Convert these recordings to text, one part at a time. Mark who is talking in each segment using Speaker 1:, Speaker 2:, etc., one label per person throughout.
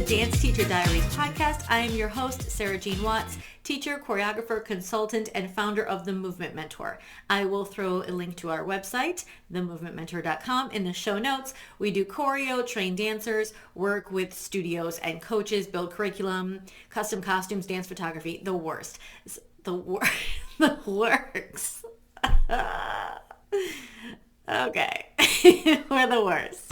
Speaker 1: Dance Teacher Diaries podcast. I am your host, Sarah Jean Watts, teacher, choreographer, consultant, and founder of The Movement Mentor. I will throw a link to our website, themovementmentor.com, in the show notes. We do choreo, train dancers, work with studios and coaches, build curriculum, custom costumes, dance photography, the worst. The works. Okay. We're the worst.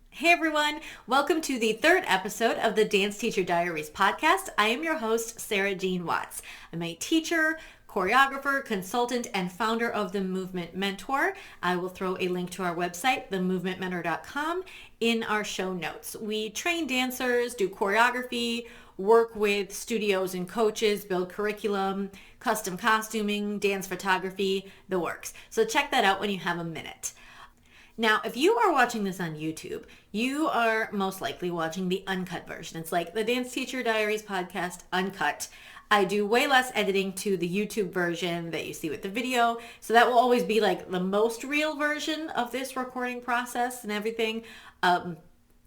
Speaker 1: Hey everyone, welcome to the third episode of the Dance Teacher Diaries podcast. I am your host, Sarah Jean Watts. I'm a teacher, choreographer, consultant, and founder of The Movement Mentor. I will throw a link to our website, themovementmentor.com, in our show notes. We train dancers, do choreography, work with studios and coaches, build curriculum, custom costuming, dance photography, the works. So check that out when you have a minute. Now, if you are watching this on YouTube, you are most likely watching the uncut version. It's like the Dance Teacher Diaries podcast uncut. I do way less editing to the YouTube version that you see with the video. So that will always be like the most real version of this recording process and everything.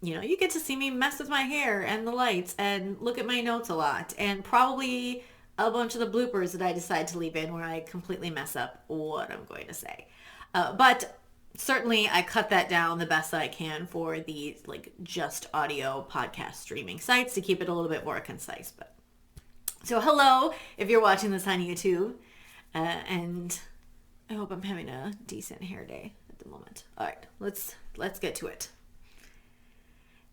Speaker 1: You get to see me mess with my hair and the lights and look at my notes a lot, and probably a bunch of the bloopers that I decide to leave in where I completely mess up what I'm going to say. But certainly I cut that down the best that I can for the just audio podcast streaming sites to keep it a little bit more concise. So hello, if you're watching this on YouTube, and I hope I'm having a decent hair day at the moment. All right, let's get to it.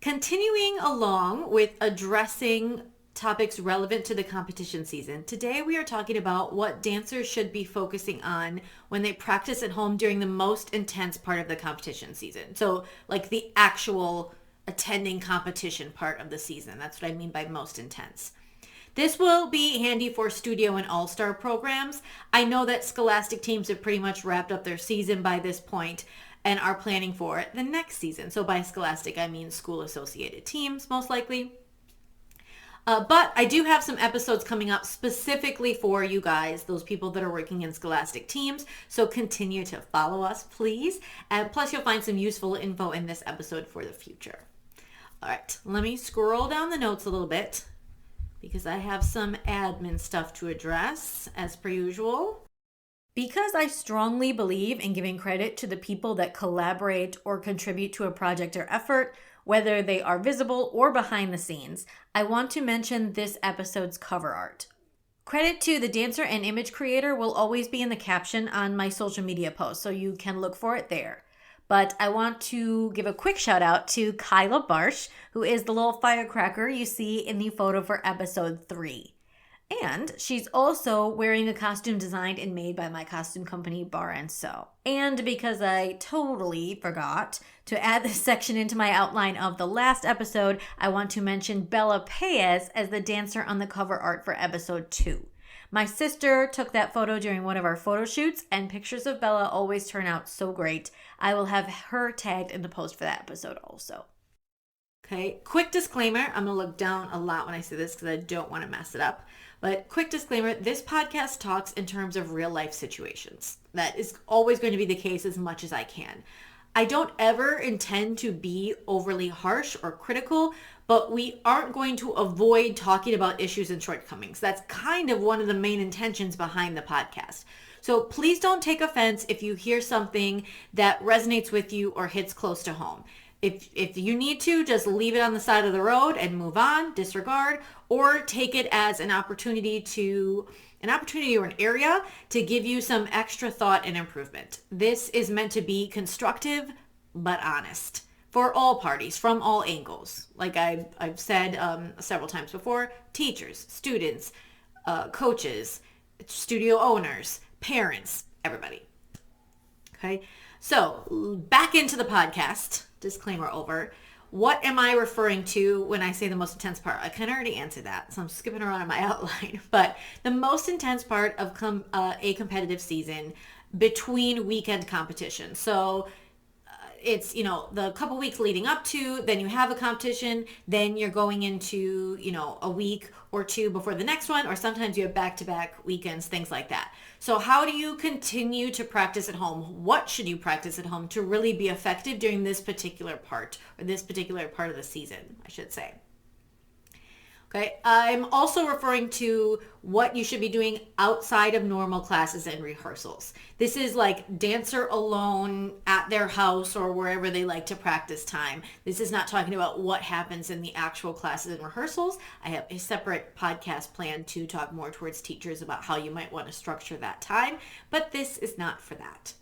Speaker 1: Continuing along with addressing topics relevant to the competition season, today we are talking about what dancers should be focusing on when they practice at home during the most intense part of the competition season. So like the actual attending competition part of the season. That's what I mean by most intense. This will be handy for studio and all-star programs. I know that scholastic teams have pretty much wrapped up their season by this point and are planning for the next season. So by scholastic, I mean school-associated teams, most likely. But I do have some episodes coming up specifically for you guys, those people that are working in scholastic teams. So continue to follow us, please. And plus, you'll find some useful info in this episode for the future. All right, let me scroll down the notes a little bit because I have some admin stuff to address, as per usual. Because I strongly believe in giving credit to the people that collaborate or contribute to a project or effort, whether they are visible or behind the scenes, I want to mention this episode's cover art. Credit to the dancer and image creator will always be in the caption on my social media posts, so you can look for it there. But I want to give a quick shout out to Kyla Barsh, who is the little firecracker you see in the photo for episode 3. And she's also wearing a costume designed and made by my costume company, Bar and Sew. And because I totally forgot to add this section into my outline of the last episode, I want to mention Bella Paez as the dancer on the cover art for episode 2. My sister took that photo during one of our photo shoots, and pictures of Bella always turn out so great. I will have her tagged in the post for that episode also. Okay, quick disclaimer. I'm going to look down a lot when I say this because I don't want to mess it up. But quick disclaimer, this podcast talks in terms of real life situations. That is always going to be the case as much as I can. I don't ever intend to be overly harsh or critical, but we aren't going to avoid talking about issues and shortcomings. That's kind of one of the main intentions behind the podcast. So please don't take offense if you hear something that resonates with you or hits close to home. If you need to, just leave it on the side of the road and move on, disregard, or take it as an opportunity or an area to give you some extra thought and improvement. This is meant to be constructive, but honest for all parties from all angles. Like I've said several times before, teachers, students, coaches, studio owners, parents, everybody. Okay, so back into the podcast. Disclaimer over. What am I referring to when I say the most intense part? I kind of already answered that, so I'm skipping around in my outline. But the most intense part of a competitive season between weekend competition. So it's, the couple weeks leading up to, then you have a competition, then you're going into, a week or two before the next one, or sometimes you have back-to-back weekends, things like that. So how do you continue to practice at home? What should you practice at home to really be effective during this particular part, or this particular part of the season, I should say? Okay, I'm also referring to what you should be doing outside of normal classes and rehearsals. This is like dancer alone at their house or wherever they like to practice time. This is not talking about what happens in the actual classes and rehearsals. I have a separate podcast planned to talk more towards teachers about how you might want to structure that time, but this is not for that.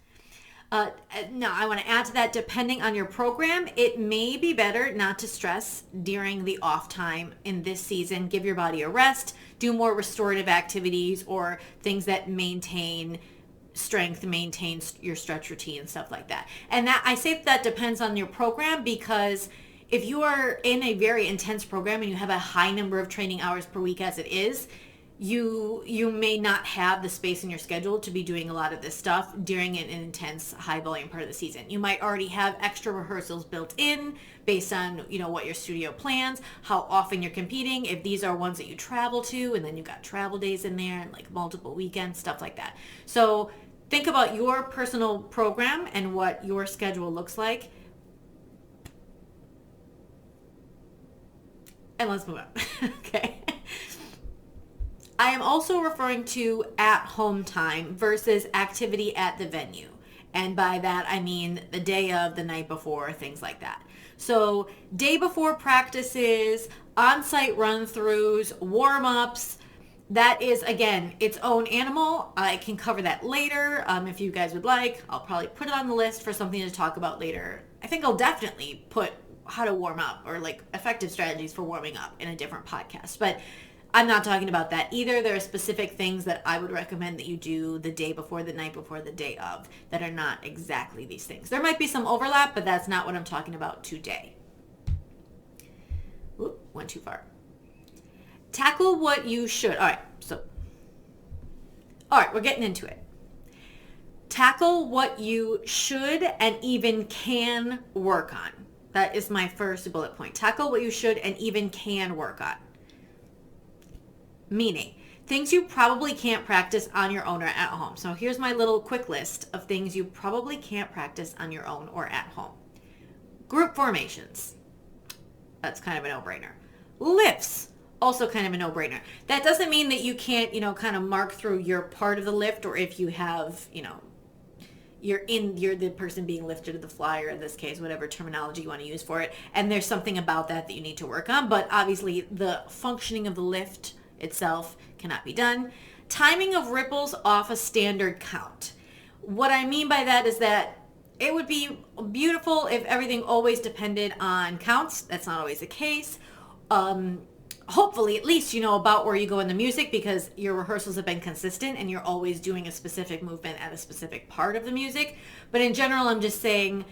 Speaker 1: Now, I want to add to that, depending on your program, it may be better not to stress during the off time in this season. Give your body a rest, do more restorative activities or things that maintain strength, maintain your stretch routine and stuff like that. And that I say that depends on your program, because if you are in a very intense program and you have a high number of training hours per week as it is, you may not have the space in your schedule to be doing a lot of this stuff during an intense high volume part of the season. You might already have extra rehearsals built in based on, what your studio plans, how often you're competing, if these are ones that you travel to, and then you've got travel days in there and like multiple weekends, stuff like that. So think about your personal program and what your schedule looks like. And let's move on. Okay. I am also referring to at-home time versus activity at the venue. And by that, I mean the day of, the night before, things like that. So day before practices, on-site run-throughs, warm-ups, that is, again, its own animal. I can cover that later if you guys would like. I'll probably put it on the list for something to talk about later. I think I'll definitely put how to warm up or like effective strategies for warming up in a different podcast. But I'm not talking about that either. There are specific things that I would recommend that you do the day before, the night before, the day of, that are not exactly these things. There might be some overlap, but that's not what I'm talking about today. Oop, went too far. Tackle what you should. All right, we're getting into it. Tackle what you should and even can work on. That is my first bullet point. Tackle what you should and even can work on. Meaning, things you probably can't practice on your own or at home. So here's my little quick list of things you probably can't practice on your own or at home. Group formations. That's kind of a no-brainer. Lifts. Also kind of a no-brainer. That doesn't mean that you can't, kind of mark through your part of the lift, or if you have, you're the person being lifted to the fly, or in this case, whatever terminology you want to use for it. And there's something about that you need to work on. But obviously, the functioning of the lift itself cannot be done. Timing of ripples off a standard count. What I mean by that is that it would be beautiful if everything always depended on counts. That's not always the case. Hopefully, at least you know about where you go in the music, because your rehearsals have been consistent and you're always doing a specific movement at a specific part of the music. But in general, I'm just saying,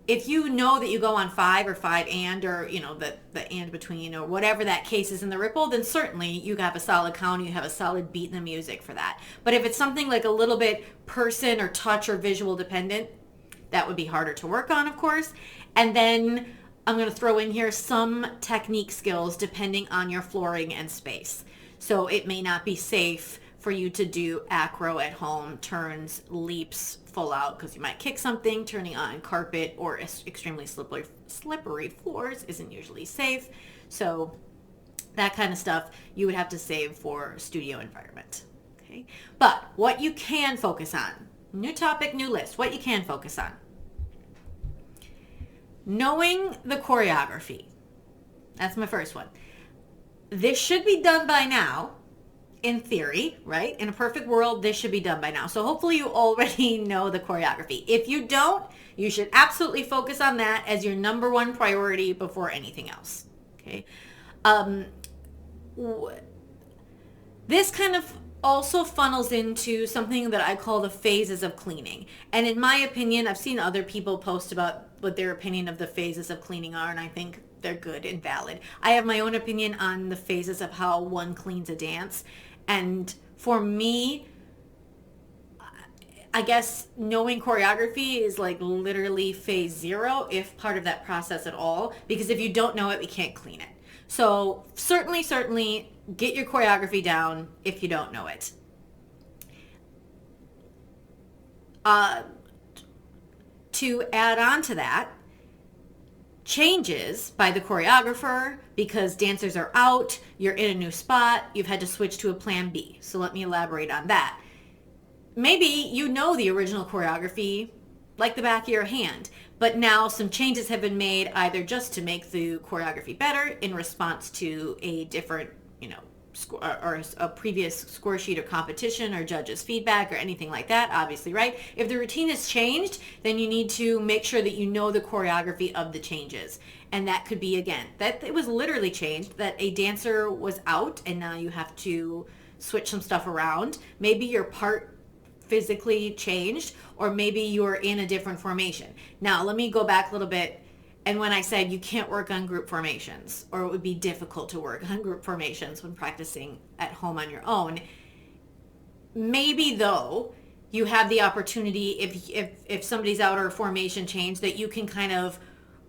Speaker 1: if you know that you go on 5 or 5 and, or, the and between, or whatever that case is in the ripple, then certainly you have a solid count, you have a solid beat in the music for that. But if it's something like a little bit person or touch or visual dependent, that would be harder to work on, of course. And then I'm going to throw in here some technique skills depending on your flooring and space. So it may not be safe for you to do acro at home, turns, leaps, full out, because you might kick something. Turning on carpet or extremely slippery floors isn't usually safe. So that kind of stuff you would have to save for studio environment. Okay, but what you can focus on, new topic, new list, what you can focus on. Knowing the choreography. That's my first one. This should be done by now. In theory, right? In a perfect world, this should be done by now. So hopefully you already know the choreography. If you don't, you should absolutely focus on that as your number one priority before anything else. Okay. This kind of also funnels into something that I call the phases of cleaning. And in my opinion, I've seen other people post about what their opinion of the phases of cleaning are, and I think they're good and valid. I have my own opinion on the phases of how one cleans a dance. And for me, I guess knowing choreography is like literally phase 0, if part of that process at all, because if you don't know it, we can't clean it. So certainly get your choreography down if you don't know it. To add on to that, changes by the choreographer because dancers are out, you're in a new spot, you've had to switch to a plan B. So let me elaborate on that. Maybe you know the original choreography like the back of your hand, but now some changes have been made either just to make the choreography better in response to a different, or a previous score sheet or competition or judges' feedback or anything like that, obviously, right? If the routine has changed, then you need to make sure that you know the choreography of the changes. And that could be, again, that it was literally changed, that a dancer was out and now you have to switch some stuff around. Maybe your part physically changed, or maybe you're in a different formation. Now, let me go back a little bit. And when I said you can't work on group formations, or it would be difficult to work on group formations when practicing at home on your own, maybe though you have the opportunity, if somebody's out or a formation change, that you can kind of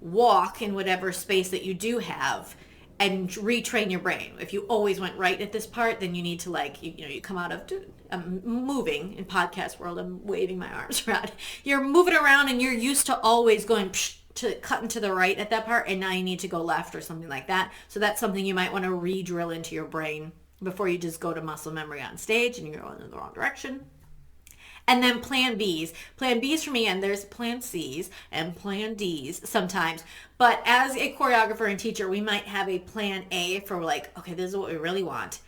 Speaker 1: walk in whatever space that you do have and retrain your brain. If you always went right at this part, then you need to you come out of moving in podcast world. I'm waving my arms around. You're moving around and you're used to always going to cutting to the right at that part, and now you need to go left or something like that. So that's something you might want to re-drill into your brain before you just go to muscle memory on stage and you're going in the wrong direction. And then plan Bs. Plan Bs for me, and there's plan Cs and plan Ds sometimes. But as a choreographer and teacher, we might have a plan A for okay, this is what we really want.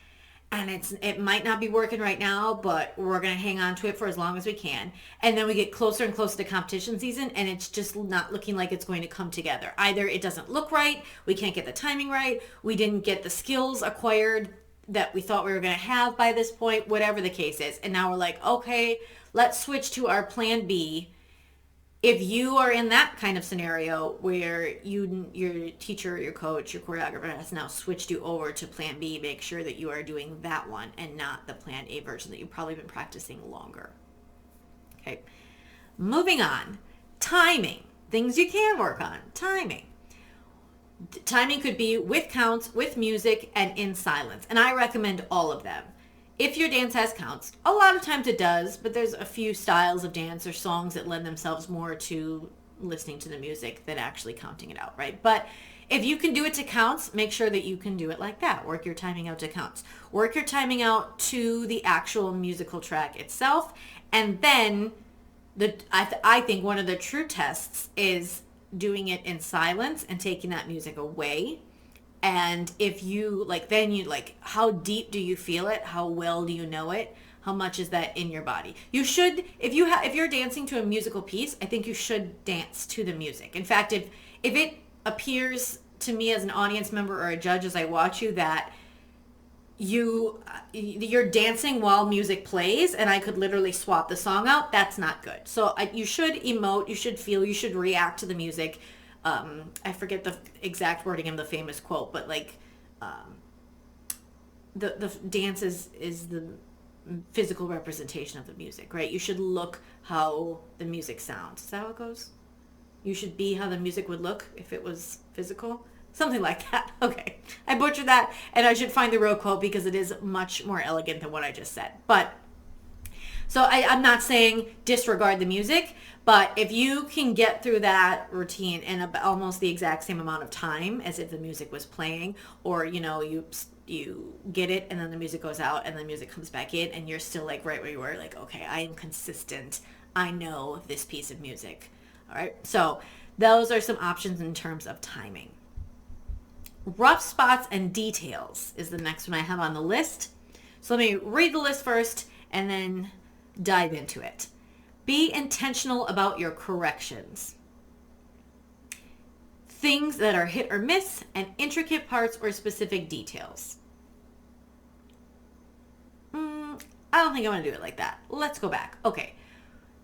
Speaker 1: And it might not be working right now, but we're going to hang on to it for as long as we can. And then we get closer and closer to competition season, and it's just not looking like it's going to come together. Either it doesn't look right, we can't get the timing right, we didn't get the skills acquired that we thought we were going to have by this point, whatever the case is. And now we're like, okay, let's switch to our plan B. If you are in that kind of scenario where your teacher, your coach, your choreographer has now switched you over to plan B, make sure that you are doing that one and not the plan A version that you've probably been practicing longer. Okay. Moving on. Timing. Things you can work on. Timing. Timing could be with counts, with music, and in silence. And I recommend all of them. If your dance has counts, a lot of times it does, but there's a few styles of dance or songs that lend themselves more to listening to the music than actually counting it out, right? But if you can do it to counts, make sure that you can do it like that. Work your timing out to counts. Work your timing out to the actual musical track itself. And then I think one of the true tests is doing it in silence and taking that music away. And if you how deep do you feel it? How well do you know it? How much is that in your body? You should, if you're dancing to a musical piece, I think you should dance to the music. In fact, if it appears to me as an audience member or a judge as I watch you that you're dancing while music plays and I could literally swap the song out, that's not good. So you should emote, you should feel, you should react to the music. I forget the exact wording of the famous quote, but the dance is the physical representation of the music, right? You should look how the music sounds. Is that how it goes? You should be how the music would look if it was physical. Something like that. Okay. I butchered that, and I should find the real quote because it is much more elegant than what I just said. But so I'm not saying disregard the music, but if you can get through that routine in almost the exact same amount of time as if the music was playing, or you get it and then the music goes out and the music comes back in and you're still right where you were, okay, I am consistent. I know this piece of music. All right. So those are some options in terms of timing. Rough spots and details is the next one I have on the list. So let me read the list first and then dive into it. Be intentional about your corrections. Things that are hit or miss and intricate parts or specific details. I don't think I want to do it like that. Let's go back. Okay.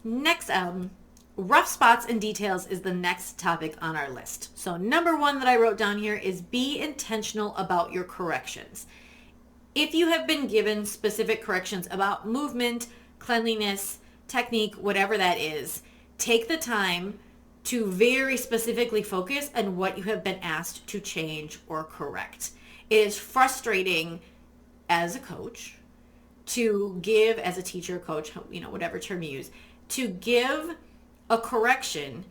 Speaker 1: Next, rough spots and details is the next topic on our list. So number 1 that I wrote down here is be intentional about your corrections. If you have been given specific corrections about movement, cleanliness, technique, whatever that is, take the time to very specifically focus on what you have been asked to change or correct. It is frustrating as a coach to give, as a teacher, coach, whatever term you use, to give a correction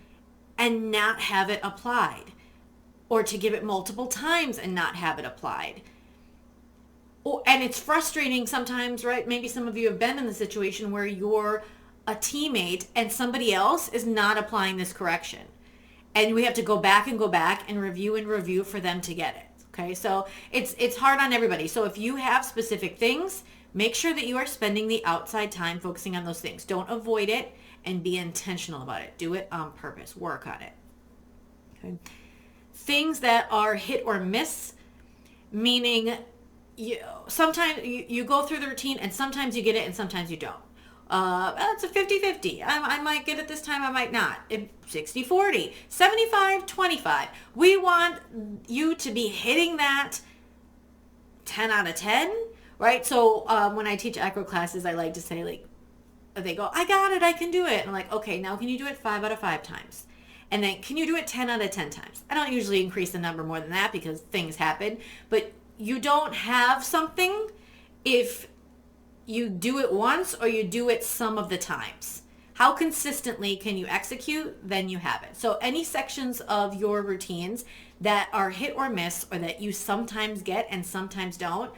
Speaker 1: and not have it applied, or to give it multiple times and not have it applied. And it's frustrating sometimes, right? Maybe some of you have been in the situation where you're a teammate and somebody else is not applying this correction. And we have to go back and review for them to get it. Okay, so it's hard on everybody. So if you have specific things, make sure that you are spending the outside time focusing on those things. Don't avoid it, and be intentional about it. Do it on purpose. Work on it. Okay. Things that are hit or miss, meaning sometimes you go through the routine and sometimes you get it and sometimes you don't. It's a 50-50. I might get it this time, I might not. 60-40, 75-25. We want you to be hitting that 10 out of 10, right? So when I teach acro classes, I like to say, like, they go, I got it, I can do it. And I'm like, okay, now can you do it 5 out of 5 times? And then can you do it 10 out of 10 times? I don't usually increase the number more than that because things happen, but you don't have something if you do it once or you do it some of the times. How consistently can you execute? Then you have it. So any sections of your routines that are hit or miss, or that you sometimes get and sometimes don't,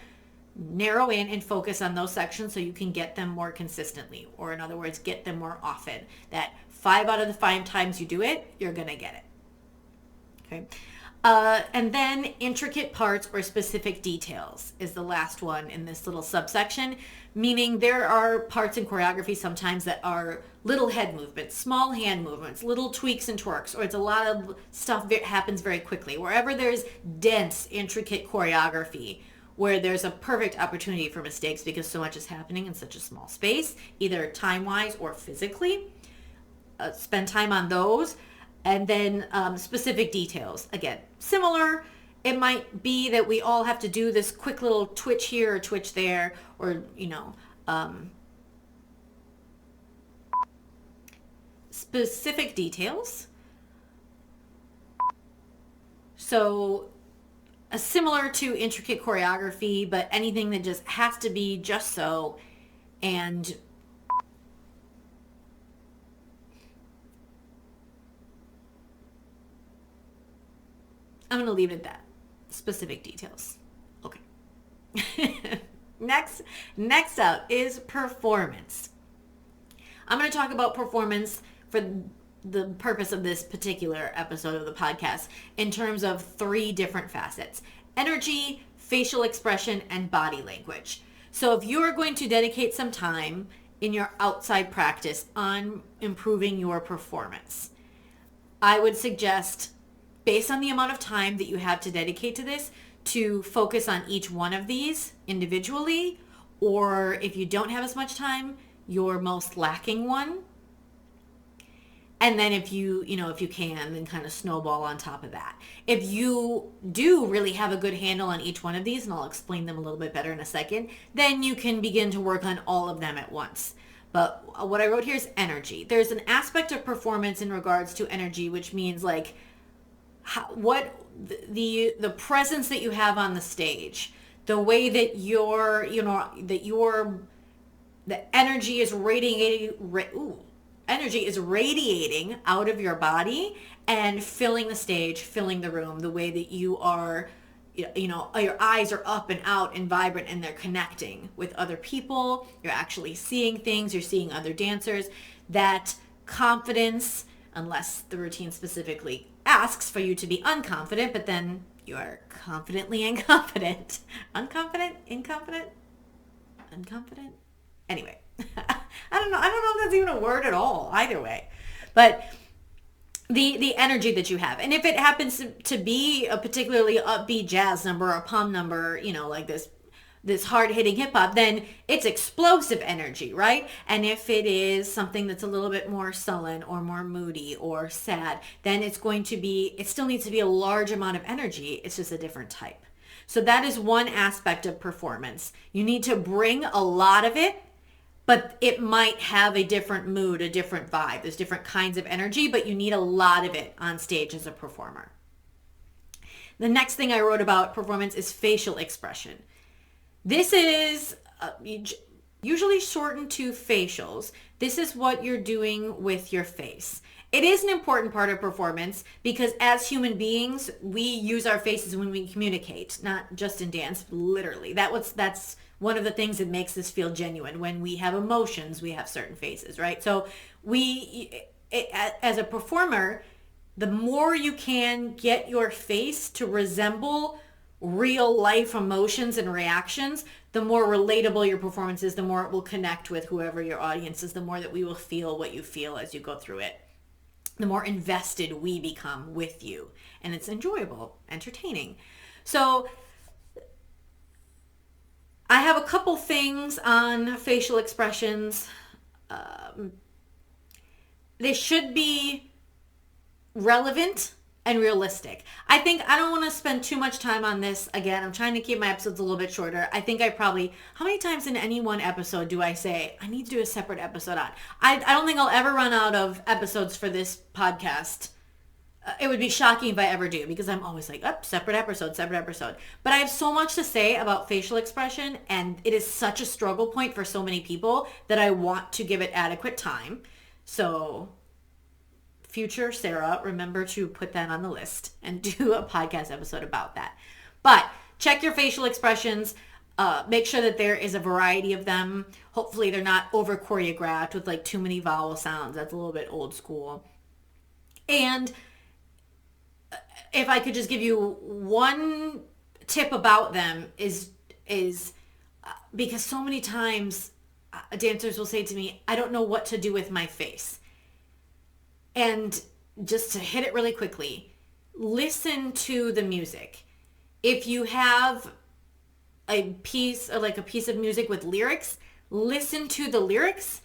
Speaker 1: narrow in and focus on those sections so you can get them more consistently, or in other words, get them more often. That 5 out of the 5 times you do it, you're going to get it. Okay. And then intricate parts or specific details is the last one in this little subsection, meaning there are parts in choreography sometimes that are little head movements, small hand movements, little tweaks and twerks, or it's a lot of stuff that happens very quickly. Wherever there's dense, intricate choreography, where there's a perfect opportunity for mistakes because so much is happening in such a small space, either time-wise or physically. Spend time on those. And then specific details. Again, similar. It might be that we all have to do this quick little twitch here or twitch there, or, specific details. So similar to intricate choreography, but anything that just has to be just so. And I'm going to leave it at that. Specific details. Okay. Next up is performance. I'm going to talk about performance for the purpose of this particular episode of the podcast in terms of 3 different facets: energy, facial expression, and body language. So if you're going to dedicate some time in your outside practice on improving your performance, I would suggest, based on the amount of time that you have to dedicate to this, to focus on each one of these individually, or if you don't have as much time, your most lacking one. And then if you can, then kind of snowball on top of that. If you do really have a good handle on each one of these, and I'll explain them a little bit better in a second, then you can begin to work on all of them at once. But what I wrote here is energy. There's an aspect of performance in regards to energy, which means like the presence that you have on the stage, the way that the energy is radiating out of your body and filling the stage, filling the room, the way that you are, your eyes are up and out and vibrant, and they're connecting with other people. You're actually seeing things. You're seeing other dancers. That confidence, unless the routine specifically asks for you to be unconfident, but then you are confidently incompetent. Unconfident? Incompetent? Unconfident? Anyway, I don't know if that's even a word at all, either way. But the energy that you have. And if it happens to be a particularly upbeat jazz number or a pom number, like this hard-hitting hip-hop, then it's explosive energy, right? And if it is something that's a little bit more sullen or more moody or sad, then it still needs to be a large amount of energy. It's just a different type. So that is one aspect of performance. You need to bring a lot of it but it might have a different mood, a different vibe. There's different kinds of energy, but you need a lot of it on stage as a performer. The next thing I wrote about performance is facial expression. This is usually shortened to facials. This is what you're doing with your face. It is an important part of performance because as human beings, we use our faces when we communicate, not just in dance, literally. That's one of the things that makes this feel genuine. When we have emotions, we have certain faces, right? So as a performer, the more you can get your face to resemble real life emotions and reactions, the more relatable your performance is, the more it will connect with whoever your audience is, the more that we will feel what you feel as you go through it, the more invested we become with you. And it's enjoyable, entertaining. So I have a couple things on facial expressions. They should be relevant and realistic. I don't want to spend too much time on this. Again, I'm trying to keep my episodes a little bit shorter. I think how many times in any one episode do I say, I need to do a separate episode on? I don't think I'll ever run out of episodes for this podcast. It would be shocking if I ever do, because I'm always like, separate episode. But I have so much to say about facial expression, and it is such a struggle point for so many people that I want to give it adequate time. So future Sarah, remember to put that on the list and do a podcast episode about that. But check your facial expressions. Make sure that there is a variety of them. Hopefully they're not over choreographed with like too many vowel sounds. That's a little bit old school. And if I could just give you one tip about them is because so many times dancers will say to me, I don't know what to do with my face. And just to hit it really quickly, listen to the music. If you have a piece of music with lyrics, listen to the lyrics.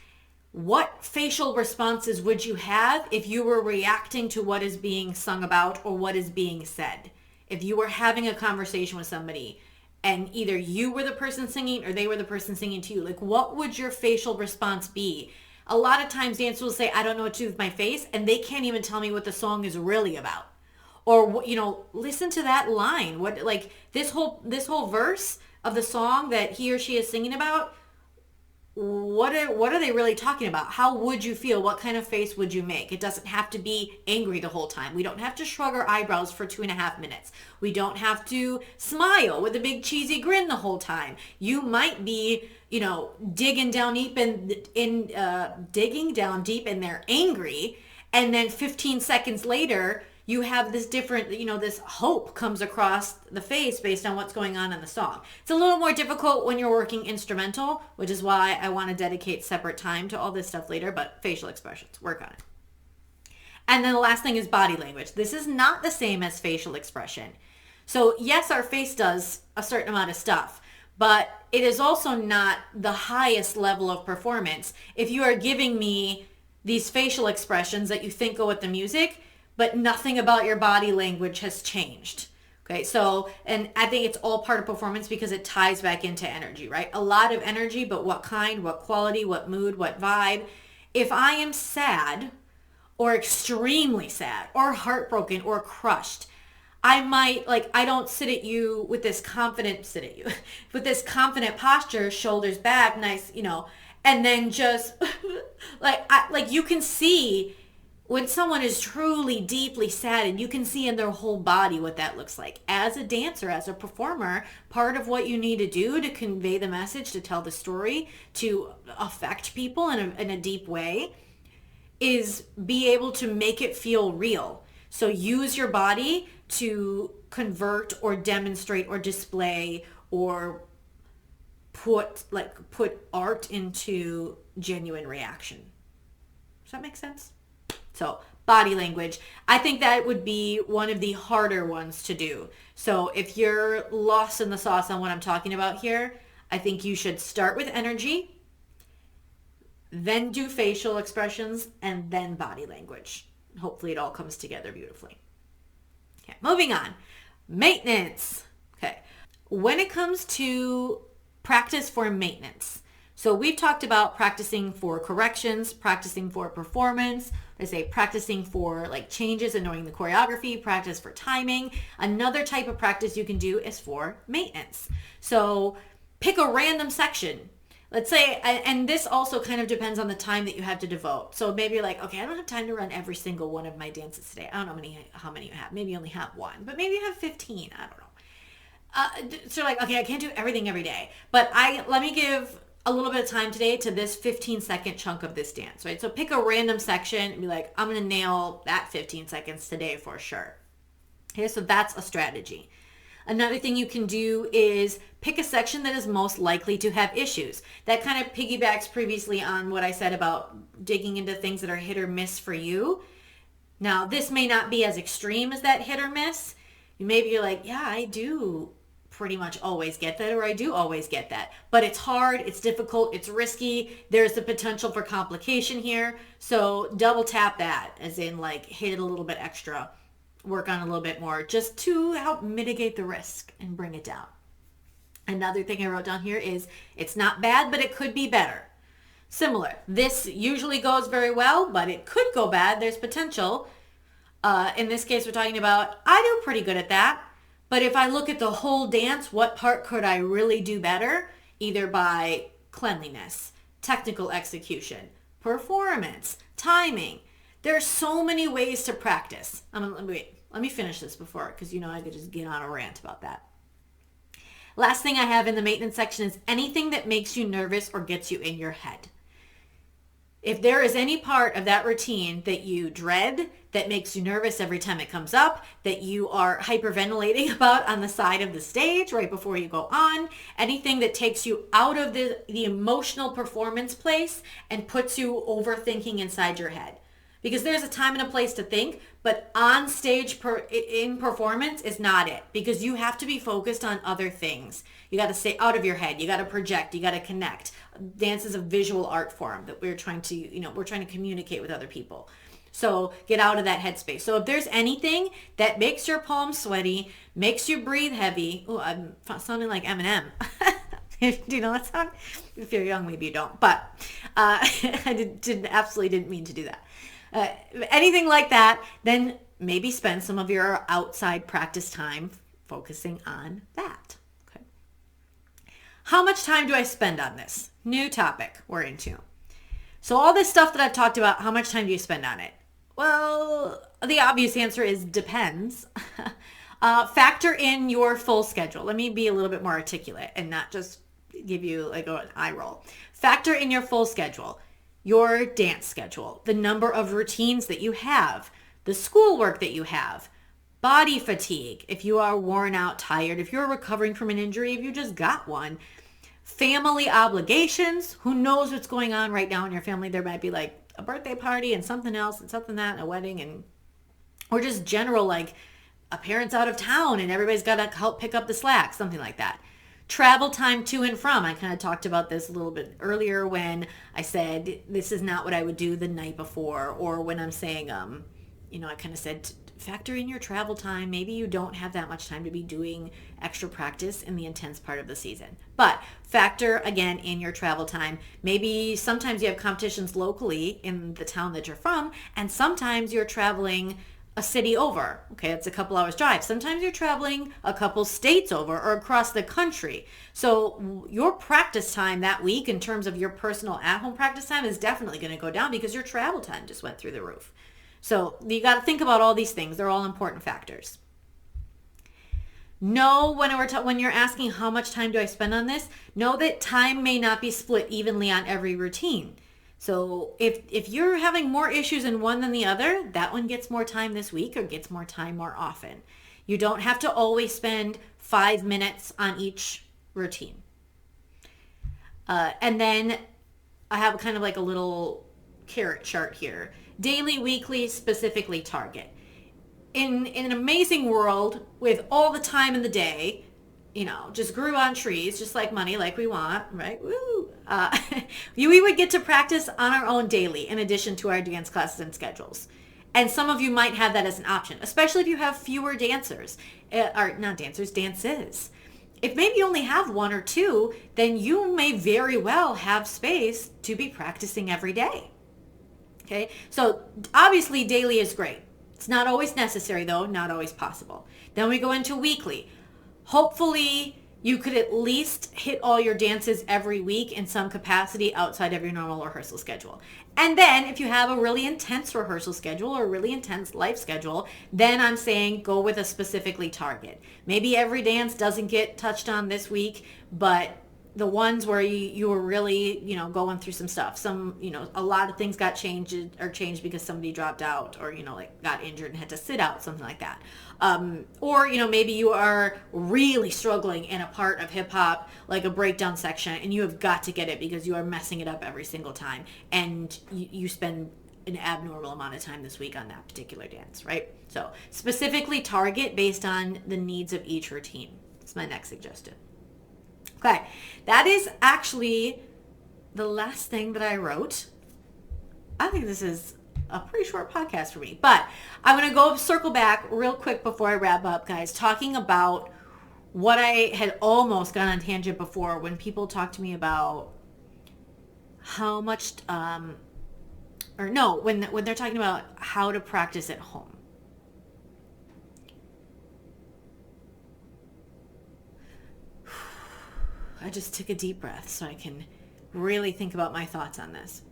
Speaker 1: What facial responses would you have if you were reacting to what is being sung about or what is being said? If you were having a conversation with somebody and either you were the person singing or they were the person singing to you, like what would your facial response be? A lot of times dancers will say, I don't know what to do with my face, and they can't even tell me what the song is really about. Or, listen to that line. What, like this whole verse of the song that he or she is singing about, what are they really talking about? How would you feel? What kind of face would you make? It doesn't have to be angry the whole time. We don't have to shrug our eyebrows for 2.5 minutes. We don't have to smile with a big cheesy grin the whole time. You might be, digging down deep in there angry, and then 15 seconds later you have this different, this hope comes across the face based on what's going on in the song. It's a little more difficult when you're working instrumental, which is why I want to dedicate separate time to all this stuff later, but facial expressions, work on it. And then the last thing is body language. This is not the same as facial expression. So yes, our face does a certain amount of stuff, but it is also not the highest level of performance. If you are giving me these facial expressions that you think go with the music, but nothing about your body language has changed. Okay, so, and I think it's all part of performance because it ties back into energy, right? A lot of energy, but what kind, what quality, what mood, what vibe. If I am sad or extremely sad or heartbroken or crushed, I might, I don't sit at you with this confident, with this confident posture, shoulders back, nice, and then just you can see when someone is truly deeply sad, and you can see in their whole body what that looks like. As a dancer, as a performer, part of what you need to do to convey the message, to tell the story, to affect people in a deep way, is be able to make it feel real. So use your body to convert or demonstrate or display or put art into genuine reaction. Does that make sense? So body language, I think that would be one of the harder ones to do. So if you're lost in the sauce on what I'm talking about here, I think you should start with energy, then do facial expressions, and then body language. Hopefully it all comes together beautifully. Okay, moving on. Maintenance. Okay. When it comes to practice for maintenance, So we've talked about practicing for corrections, practicing for performance. I say practicing for like changes and knowing the choreography, practice for timing. Another type of practice you can do is for maintenance. So pick a random section. Let's say, and this also kind of depends on the time that you have to devote. So maybe you're like, okay, I don't have time to run every single one of my dances today. I don't know how many you have. Maybe you only have one, but maybe you have 15. I don't know. So like, okay, I can't do everything every day, but let me give a little bit of time today to this 15-second chunk of this dance, right? So pick a random section and be like, I'm going to nail that 15 seconds today for sure. Okay, so that's a strategy. Another thing you can do is pick a section that is most likely to have issues. That kind of piggybacks previously on what I said about digging into things that are hit or miss for you. Now, this may not be as extreme as that hit or miss. Maybe you're like, yeah, I do pretty much always get that, or I do always get that. But it's hard, it's difficult, it's risky. There's the potential for complication here. So double tap that, as in like hit it a little bit extra, work on a little bit more, just to help mitigate the risk and bring it down. Another thing I wrote down here is it's not bad, but it could be better. Similar. This usually goes very well, but it could go bad. There's potential. In this case, we're talking about, I do pretty good at that. But if I look at the whole dance, what part could I really do better? Either by cleanliness, technical execution, performance, timing. There are so many ways to practice. Let me finish this before, because I could just get on a rant about that. Last thing I have in the maintenance section is anything that makes you nervous or gets you in your head. If there is any part of that routine that you dread, that makes you nervous every time it comes up, that you are hyperventilating about on the side of the stage right before you go on, anything that takes you out of the emotional performance place and puts you overthinking inside your head. Because there's a time and a place to think, but on stage in performance is not it. Because you have to be focused on other things. You got to stay out of your head. You got to project. You got to connect. Dance is a visual art form that we're trying to communicate with other people. So get out of that headspace. So if there's anything that makes your palms sweaty, makes you breathe heavy. Oh, I'm sounding like Eminem. Do you know that song? If you're young, maybe you don't. But I absolutely didn't mean to do that. Anything like that, then maybe spend some of your outside practice time focusing on that. Okay. How much time do I spend on this? New topic we're into. So all this stuff that I've talked about, how much time do you spend on it? Well, the obvious answer is depends. Factor in your full schedule. Let me be a little bit more articulate and not just give you like an eye roll. Factor in your full schedule. Your dance schedule, the number of routines that you have, the schoolwork that you have, body fatigue, if you are worn out, tired, if you're recovering from an injury, if you just got one, family obligations, who knows what's going on right now in your family. There might be like a birthday party and something else and something that and a wedding or just general like a parent's out of town and everybody's got to help pick up the slack, something like that. Travel time to and from. I kind of talked about this a little bit earlier when I said this is not what I would do the night before, or when I'm saying, I kind of said factor in your travel time. Maybe you don't have that much time to be doing extra practice in the intense part of the season, but factor again in your travel time. Maybe sometimes you have competitions locally in the town that you're from, and sometimes you're traveling a city over. Okay, it's a couple hours drive. Sometimes you're traveling a couple states over or across the country. So your practice time that week in terms of your personal at-home practice time is definitely going to go down because your travel time just went through the roof. So you got to think about all these things. They're all important factors. Know when you're asking how much time do I spend on this, know that time may not be split evenly on every routine. So if you're having more issues in one than the other, that one gets more time this week or gets more time more often. You don't have to always spend 5 minutes on each routine. And then I have kind of like a little carrot chart here. Daily, weekly, specifically target. In an amazing world with all the time in the day, just grew on trees, just like money, like we want, right? Woo! We would get to practice on our own daily in addition to our dance classes and schedules. And some of you might have that as an option, especially if you have fewer dancers, or not dancers, dances. If maybe you only have one or two, then you may very well have space to be practicing every day. Okay, so obviously daily is great. It's not always necessary though, not always possible. Then we go into weekly. Hopefully you could at least hit all your dances every week in some capacity outside of your normal rehearsal schedule. And then if you have a really intense rehearsal schedule or a really intense life schedule, then I'm saying go with a specifically target. Maybe every dance doesn't get touched on this week, but the ones where you were really, going through some stuff, a lot of things got changed because somebody dropped out or, like got injured and had to sit out, something like that. Or, maybe you are really struggling in a part of hip hop, like a breakdown section, and you have got to get it because you are messing it up every single time. And you spend an abnormal amount of time this week on that particular dance, right? So specifically target based on the needs of each routine. That's my next suggestion. Okay, that is actually the last thing that I wrote. I think this is a pretty short podcast for me, but I'm going to circle back real quick before I wrap up, guys, talking about what I had almost gone on tangent before when people talk to me about how much, when they're talking about how to practice at home. I just took a deep breath so I can really think about my thoughts on this.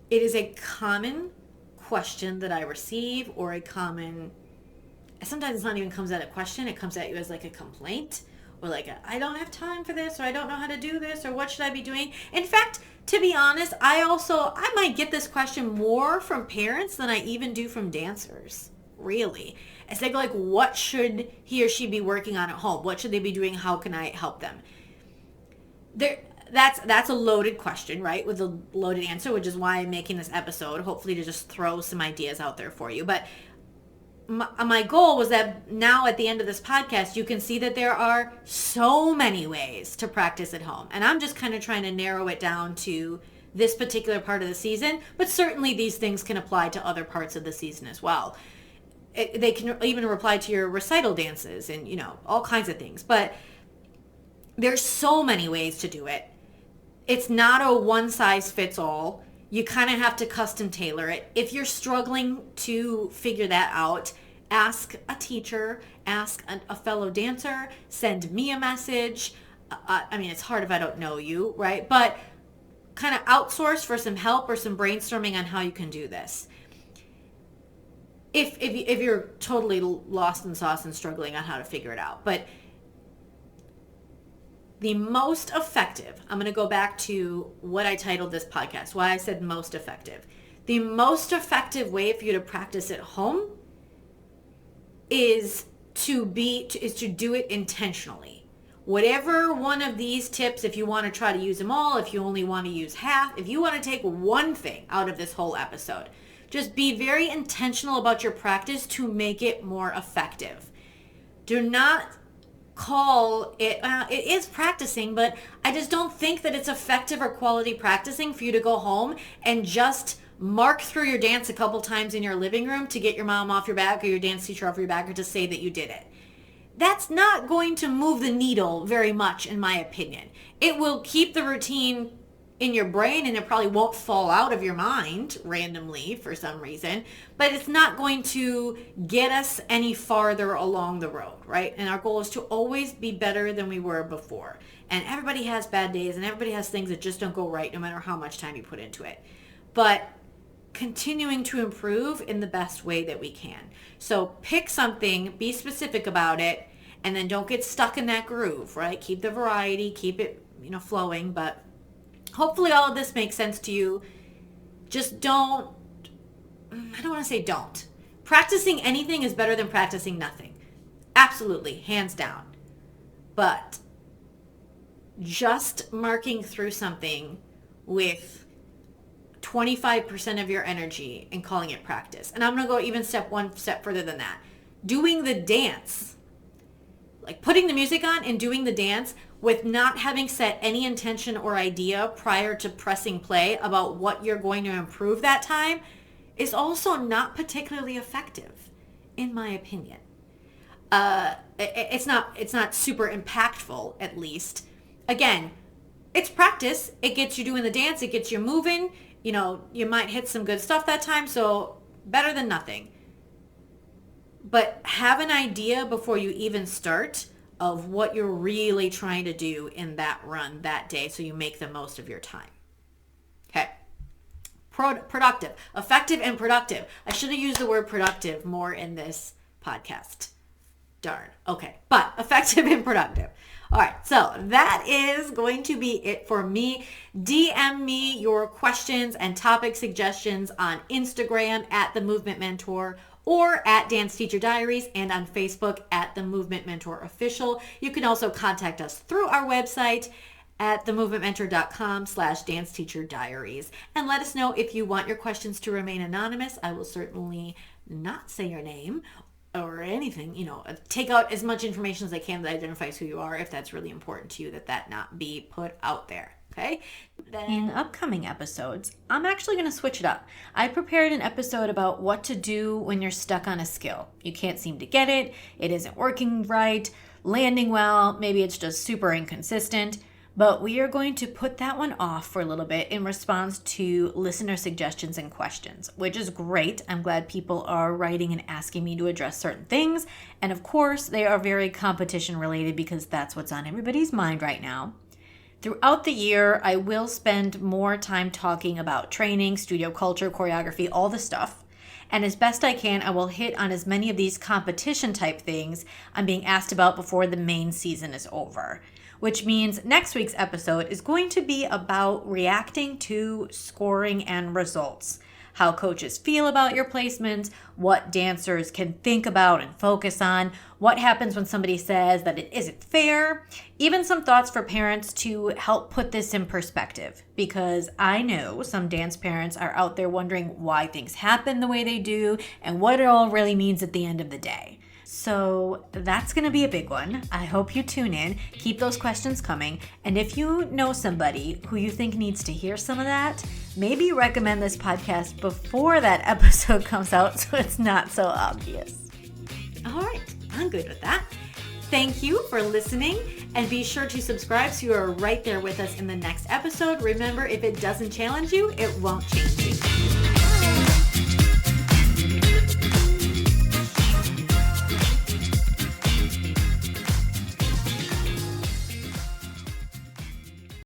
Speaker 1: It is a common question that I receive, or sometimes it's not even comes at a question, it comes at you as like a complaint, or like I don't have time for this, or I don't know how to do this, or what should I be doing? In fact, to be honest, I might get this question more from parents than I even do from dancers. Really. It's like what should he or she be working on at home? What should they be doing? How can I help them? That's a loaded question, right? With a loaded answer, which is why I'm making this episode, hopefully to just throw some ideas out there for you. But my goal was that now at the end of this podcast, you can see that there are so many ways to practice at home. And I'm just kind of trying to narrow it down to this particular part of the season. But certainly these things can apply to other parts of the season as well. They can even apply to your recital dances and, all kinds of things. But there's so many ways to do it. It's not a one size fits all. You kind of have to custom tailor it. If you're struggling to figure that out, ask a teacher, ask a fellow dancer, send me a message. It's hard if I don't know you, right? But kind of outsource for some help or some brainstorming on how you can do this. If you're totally lost in sauce and struggling on how to figure it out. But the most effective, I'm going to go back to what I titled this podcast, why I said most effective. The most effective way for you to practice at home is to do it intentionally. Whatever one of these tips, if you want to try to use them all, if you only want to use half, if you want to take one thing out of this whole episode, just be very intentional about your practice to make it more effective. Do not call it, it is practicing, but I just don't think that it's effective or quality practicing for you to go home and just mark through your dance a couple times in your living room to get your mom off your back or your dance teacher off your back or to say that you did it. That's not going to move the needle very much, in my opinion. It will keep the routine in your brain and it probably won't fall out of your mind randomly for some reason, but it's not going to get us any farther along the road, right? And our goal is to always be better than we were before. And everybody has bad days and everybody has things that just don't go right no matter how much time you put into it. But continuing to improve in the best way that we can. So pick something, be specific about it, and then don't get stuck in that groove, right? Keep the variety, keep it, flowing, but hopefully all of this makes sense to you. Just I don't want to say don't. Practicing anything is better than practicing nothing. Absolutely, hands down. But just marking through something with 25% of your energy and calling it practice. And I'm going to go even one step further than that. Doing the dance, like putting the music on and doing the dance with not having set any intention or idea prior to pressing play about what you're going to improve that time is also not particularly effective, in my opinion. it's not super impactful, at least. Again, it's practice. It gets you doing the dance. It gets you moving. You might hit some good stuff that time, so better than nothing. But have an idea before you even start of what you're really trying to do in that run that day so you make the most of your time. Okay. Productive. Effective and productive. I should have used the word productive more in this podcast. Darn. Okay. But effective and productive. All right. So that is going to be it for me. DM me your questions and topic suggestions on Instagram at The Movement Mentor or at Dance Teacher Diaries, and on Facebook at The Movement Mentor Official. You can also contact us through our website at themovementmentor.com/Dance Teacher Diaries. And let us know if you want your questions to remain anonymous. I will certainly not say your name or anything. Take out as much information as I can that identifies who you are, if that's really important to you, that not be put out there. Okay. In upcoming episodes, I'm actually going to switch it up. I prepared an episode about what to do when you're stuck on a skill. You can't seem to get it. It isn't working right, landing well. Maybe it's just super inconsistent. But we are going to put that one off for a little bit in response to listener suggestions and questions, which is great. I'm glad people are writing and asking me to address certain things. And of course, they are very competition related because that's what's on everybody's mind right now. Throughout the year, I will spend more time talking about training, studio culture, choreography, all the stuff. And as best I can, I will hit on as many of these competition type things I'm being asked about before the main season is over. Which means next week's episode is going to be about reacting to scoring and results. How coaches feel about your placements, what dancers can think about and focus on, what happens when somebody says that it isn't fair, even some thoughts for parents to help put this in perspective. Because I know some dance parents are out there wondering why things happen the way they do and what it all really means at the end of the day. So that's going to be a big one. I hope you tune in. Keep those questions coming. And if you know somebody who you think needs to hear some of that, maybe recommend this podcast before that episode comes out so it's not so obvious. All right. I'm good with that. Thank you for listening, and be sure to subscribe so you are right there with us in the next episode. Remember, if it doesn't challenge you, it won't change you.